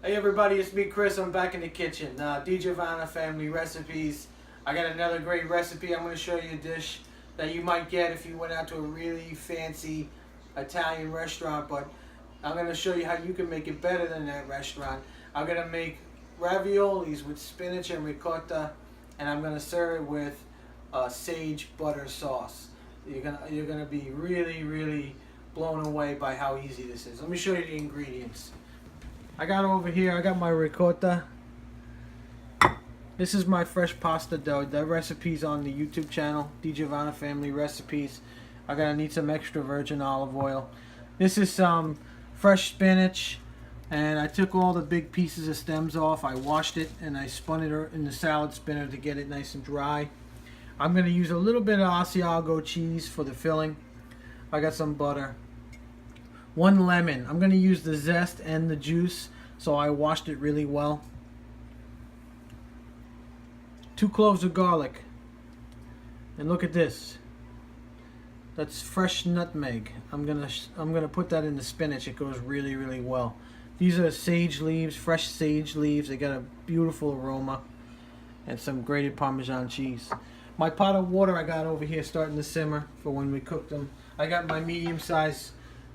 Hey everybody, it's me Chris. I'm back in the kitchen. DJ Family Recipes. I got another great recipe. I'm going to show you a dish that you might get if you went out to a really fancy Italian restaurant, but I'm going to show you how you can make it better than that restaurant. I'm going to make raviolis with spinach and ricotta, and I'm going to serve it with sage butter sauce. You're gonna be really blown away by how easy this is. Let me show you the ingredients. I got my ricotta. This is my fresh pasta dough. That recipe's on the YouTube channel, DJ Family Recipes. I'm gonna need some extra virgin olive oil. This is some fresh spinach, and I took all the big pieces of stems off. I washed it and I spun it in the salad spinner to get it nice and dry. I'm gonna use a little bit of Asiago cheese for the filling. I got some butter. 1 lemon. I'm going to use the zest and the juice, so I washed it really well. 2 cloves of garlic. And look at this. That's fresh nutmeg. I'm gonna put that in the spinach. It goes really well. These are sage leaves, fresh sage leaves. They got a beautiful aroma, and some grated Parmesan cheese. My pot of water I got over here starting to simmer for when we cook them. I got my medium-sized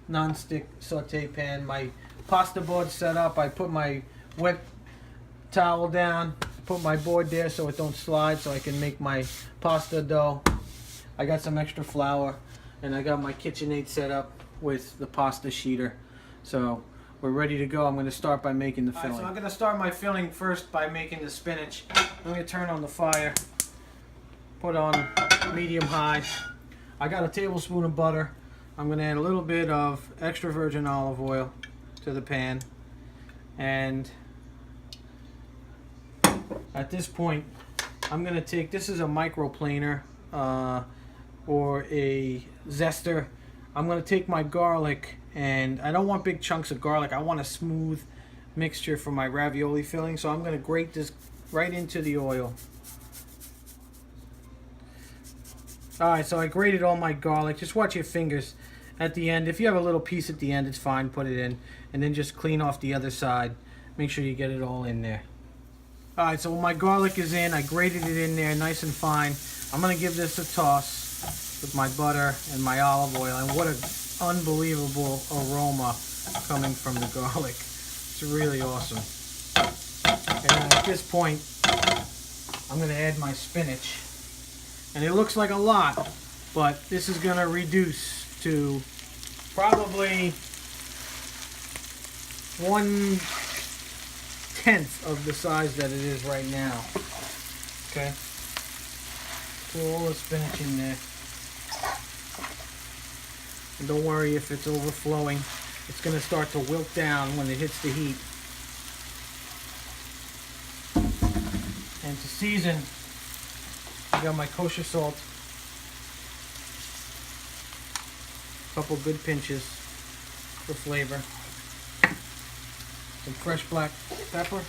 non-stick saute pan, my pasta board set up. I put my wet towel down, put my board there so it don't slide, so I can make my pasta dough. I got some extra flour, and I got my KitchenAid set up with the pasta sheeter. So we're ready to go. I'm going to start by making the filling. Right, so I'm going to start my filling first by making the spinach. I'm going to turn on the fire, put on medium high. I got a tablespoon of butter. I'm going to add a little bit of extra virgin olive oil to the pan, and at this point I'm going to take, this is a microplaner or a zester. I'm going to take my garlic, and I don't want big chunks of garlic. I want a smooth mixture for my ravioli filling, so I'm going to grate this right into the oil. Alright, so I grated all my garlic. Just watch your fingers at the end. If you have a little piece at the end, it's fine. Put it in. And then just clean off the other side. Make sure you get it all in there. Alright, so my garlic is in. I grated it in there nice and fine. I'm going to give this a toss with my butter and my olive oil. And what an unbelievable aroma coming from the garlic. It's really awesome. And then at this point, I'm going to add my spinach. And it looks like a lot, but this is going to reduce to probably 1/10 of the size that it is right now. Okay. Put all the spinach in there. And don't worry if it's overflowing. It's going to start to wilt down when it hits the heat. And to season, I got my kosher salt, a couple good pinches for flavor, some fresh black pepper,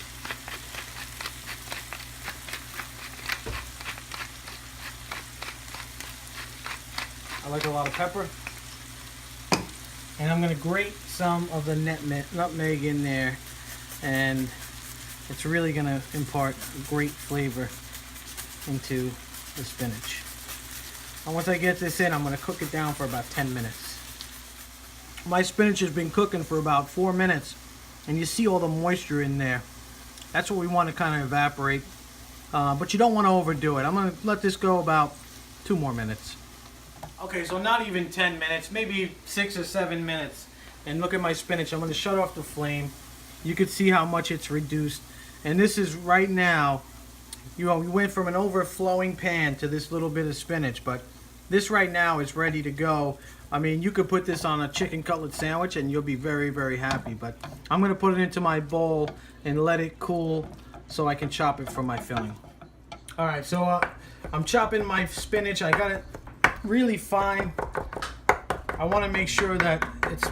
I like a lot of pepper, and I'm going to grate some of the nutmeg in there, and it's really going to impart great flavor into the spinach. And once I get this in, I'm going to cook it down for about 10 minutes. My spinach has been cooking for about 4 minutes, and you see all the moisture in there. That's what we want to kind of evaporate, but you don't want to overdo it. I'm going to let this go about 2 more minutes. Okay, so not even 10 minutes, maybe 6 or 7 minutes. And look at my spinach. I'm going to shut off the flame. You can see how much it's reduced. And this is right now, you know, we went from an overflowing pan to this little bit of spinach, but this right now is ready to go. I mean, you could put this on a chicken cutlet sandwich and you'll be very happy, but I'm going to put it into my bowl and let it cool so I can chop it for my filling. Alright, so I'm chopping my spinach. I got it really fine. I want to make sure that it's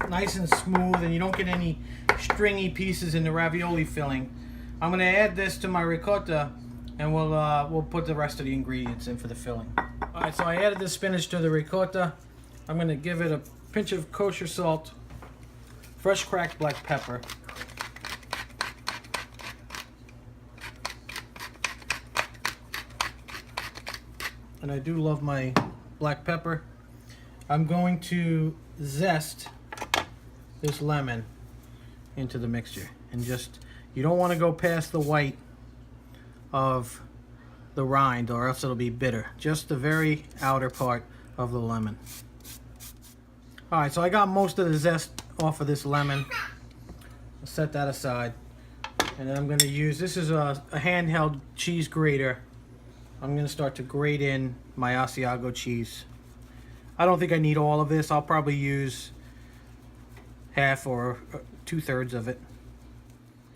nice and smooth and you don't get any stringy pieces in the ravioli filling. I'm going to add this to my ricotta, and we'll put the rest of the ingredients in for the filling. Alright, so I added the spinach to the ricotta. I'm going to give it a pinch of kosher salt, fresh cracked black pepper, and I do love my black pepper. I'm going to zest this lemon into the mixture, and just, you don't want to go past the white of the rind or else it'll be bitter. Just the very outer part of the lemon. Alright, so I got most of the zest off of this lemon. I'll set that aside. And then I'm going to use, this is a handheld cheese grater. I'm going to start to grate in my Asiago cheese. I don't think I need all of this. I'll probably use half or 2/3 of it.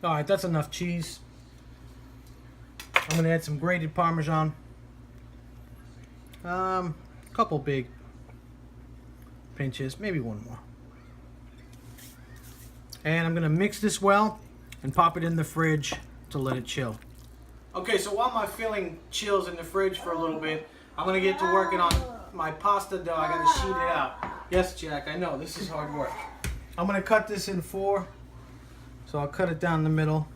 Alright, that's enough cheese. I'm going to add some grated Parmesan. A couple big pinches, maybe one more. And I'm going to mix this well and pop it in the fridge to let it chill. Okay, so while my filling chills in the fridge for a little bit, I'm going to get to working on my pasta dough. I got to sheet it out. Yes, Jack, I know, this is hard work. I'm going to cut this in 4. So I'll cut it down the middle.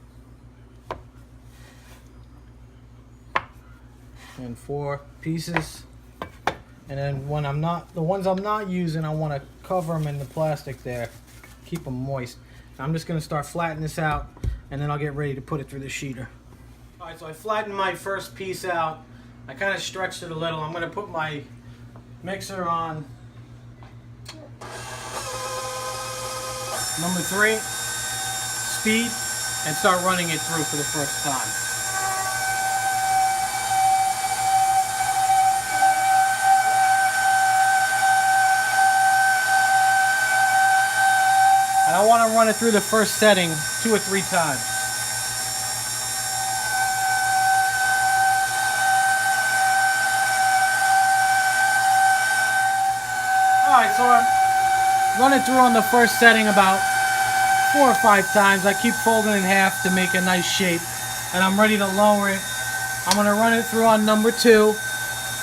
In 4 pieces. And then when the ones I'm not using, I want to cover them in the plastic there. Keep them moist. I'm just going to start flattening this out, and then I'll get ready to put it through the sheeter. Alright, so I flattened my first piece out. I kind of stretched it a little. I'm going to put my mixer on number 3, speed, and start running it through for the first time. And I want to run it through the first setting 2 or 3 times. Alright, so I run it through on the first setting about 4 or 5 times. I keep folding in half to make a nice shape. And I'm ready to lower it. I'm going to run it through on number 2.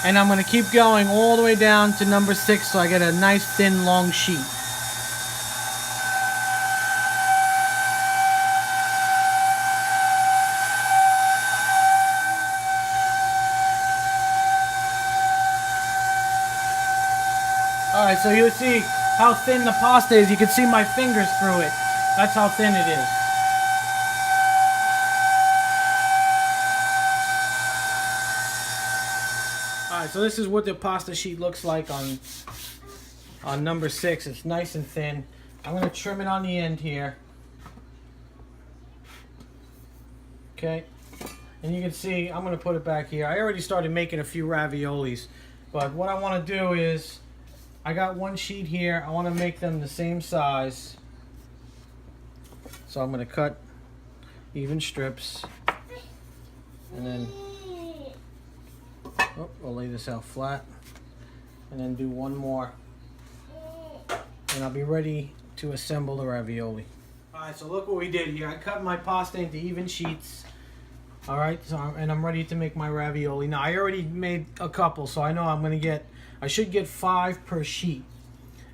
And I'm going to keep going all the way down to number 6 so I get a nice thin long sheet. Alright, so you'll see how thin the pasta is. You can see my fingers through it. That's how thin it is. Alright, so this is what the pasta sheet looks like on number 6. It's nice and thin. I'm going to trim it on the end here. Okay. And you can see, I'm going to put it back here. I already started making a few raviolis. But what I want to do is, I got one sheet here. I want to make them the same size. So I'm going to cut even strips. And then I'll lay this out flat. And then do one more. And I'll be ready to assemble the ravioli. Alright, so look what we did here. I cut my pasta into even sheets. Alright, and I'm ready to make my ravioli. Now, I already made a couple, so I know I should get 5 per sheet.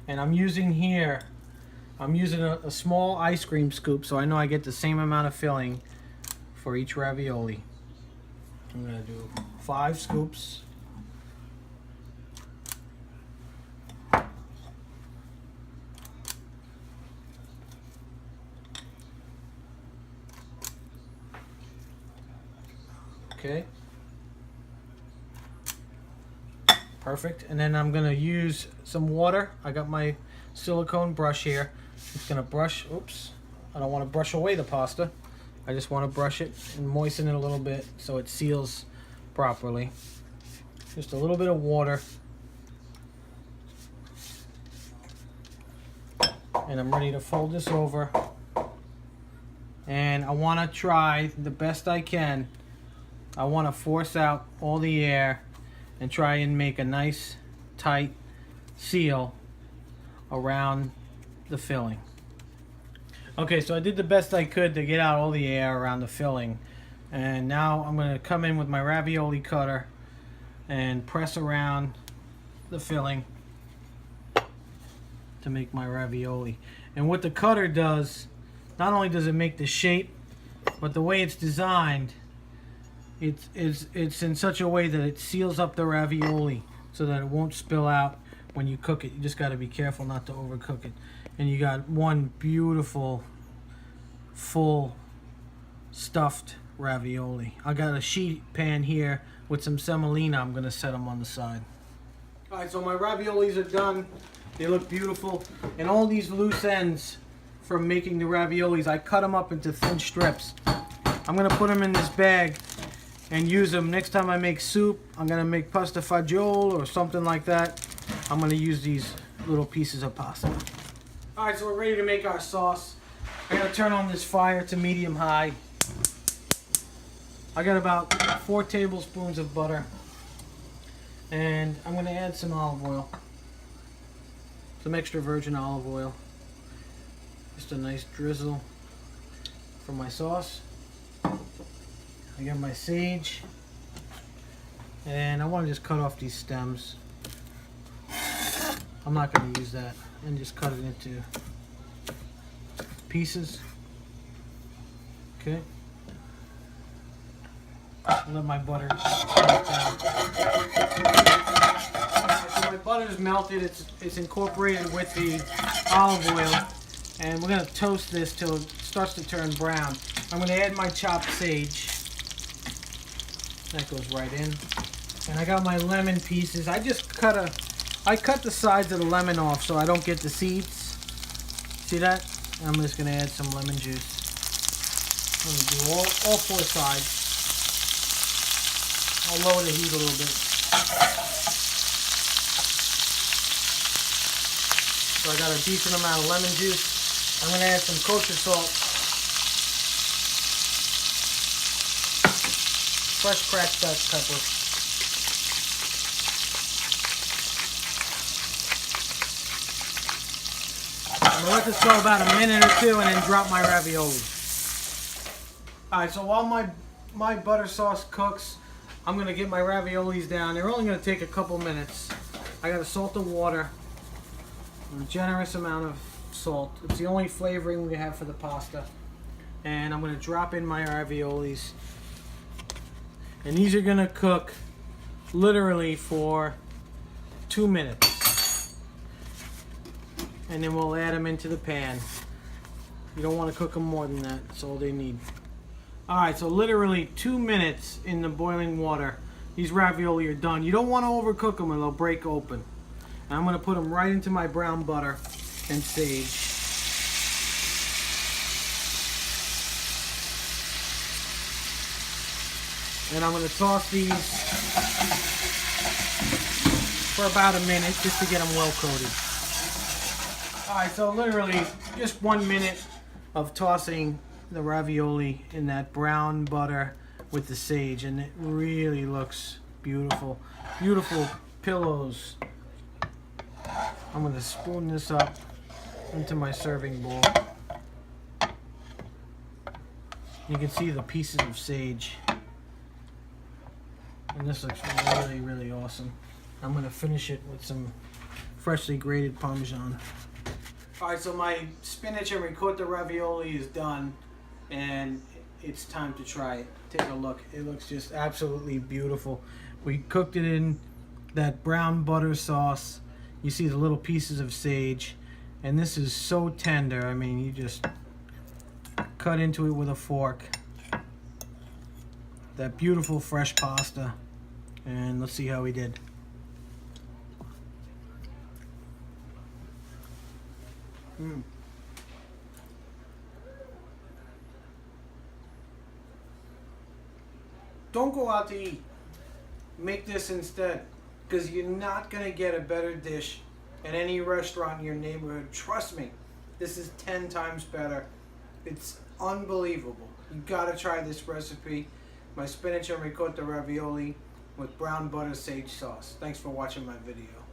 And I'm using a small ice cream scoop, so I know I get the same amount of filling for each ravioli. I'm going to do 5 scoops. Okay. Perfect. And then I'm going to use some water. I got my silicone brush here. It's going to brush, oops, I don't want to brush away the pasta. I just want to brush it and moisten it a little bit so it seals properly. Just a little bit of water. And I'm ready to fold this over. And I want to try the best I can. I want to force out all the air and try and make a nice tight seal around the filling. Okay, so I did the best I could to get out all the air around the filling. And now I'm going to come in with my ravioli cutter and press around the filling to make my ravioli. And what the cutter does, not only does it make the shape, but the way it's designed, it's in such a way that it seals up the ravioli so that it won't spill out when you cook it. You just got to be careful not to overcook it. And you got one beautiful, full, stuffed ravioli. I got a sheet pan here with some semolina. I'm going to set them on the side. Alright, so my raviolis are done. They look beautiful. And all these loose ends from making the raviolis, I cut them up into thin strips. I'm going to put them in this bag and use them. Next time I make soup, I'm going to make pasta fagioli or something like that. I'm going to use these little pieces of pasta. Alright, so we're ready to make our sauce. I got to turn on this fire to medium high. I got about 4 tablespoons of butter. And I'm going to add some olive oil. Some extra virgin olive oil. Just a nice drizzle for my sauce. I got my sage. And I want to just cut off these stems. I'm not going to use that. And just cut it into pieces. Okay. Let my butter melt down. So my butter is melted. It's incorporated with the olive oil, and we're gonna toast this till it starts to turn brown. I'm gonna add my chopped sage. That goes right in. And I got my lemon pieces. I cut the sides of the lemon off so I don't get the seeds. See that? I'm just gonna add some lemon juice. I'm gonna do all 4 sides. I'll lower the heat a little bit. So I got a decent amount of lemon juice. I'm going to add some kosher salt. Fresh cracked dust pepper. I'm going to let this go about a minute or 2 and then drop my ravioli. Alright, so while my butter sauce cooks, I'm going to get my raviolis down. They're only going to take a couple minutes. I got to salt the water. A generous amount of salt. It's the only flavoring we have for the pasta. And I'm going to drop in my raviolis. And these are going to cook literally for 2 minutes. And then we'll add them into the pan. You don't want to cook them more than that. That's all they need. Alright, so literally 2 minutes in the boiling water. These ravioli are done. You don't want to overcook them or they'll break open. And I'm going to put them right into my brown butter and sage. And I'm going to toss these for about a minute just to get them well coated. Alright, so literally just 1 minute of tossing the ravioli in that brown butter with the sage, and it really looks beautiful. Beautiful pillows. I'm going to spoon this up into my serving bowl. You can see the pieces of sage. And this looks really, really awesome. I'm going to finish it with some freshly grated Parmesan. Alright, so my spinach and ricotta ravioli is done. And it's time to try it. Take a look. It looks just absolutely beautiful. We cooked it in that brown butter sauce. You see the little pieces of sage. And this is so tender. I mean, you just cut into it with a fork. That beautiful fresh pasta. And let's see how we did. Don't go out to eat. Make this instead, because you're not going to get a better dish at any restaurant in your neighborhood. Trust me, this is 10 times better. It's unbelievable. You got to try this recipe. My spinach and ricotta ravioli with brown butter sage sauce. Thanks for watching my video.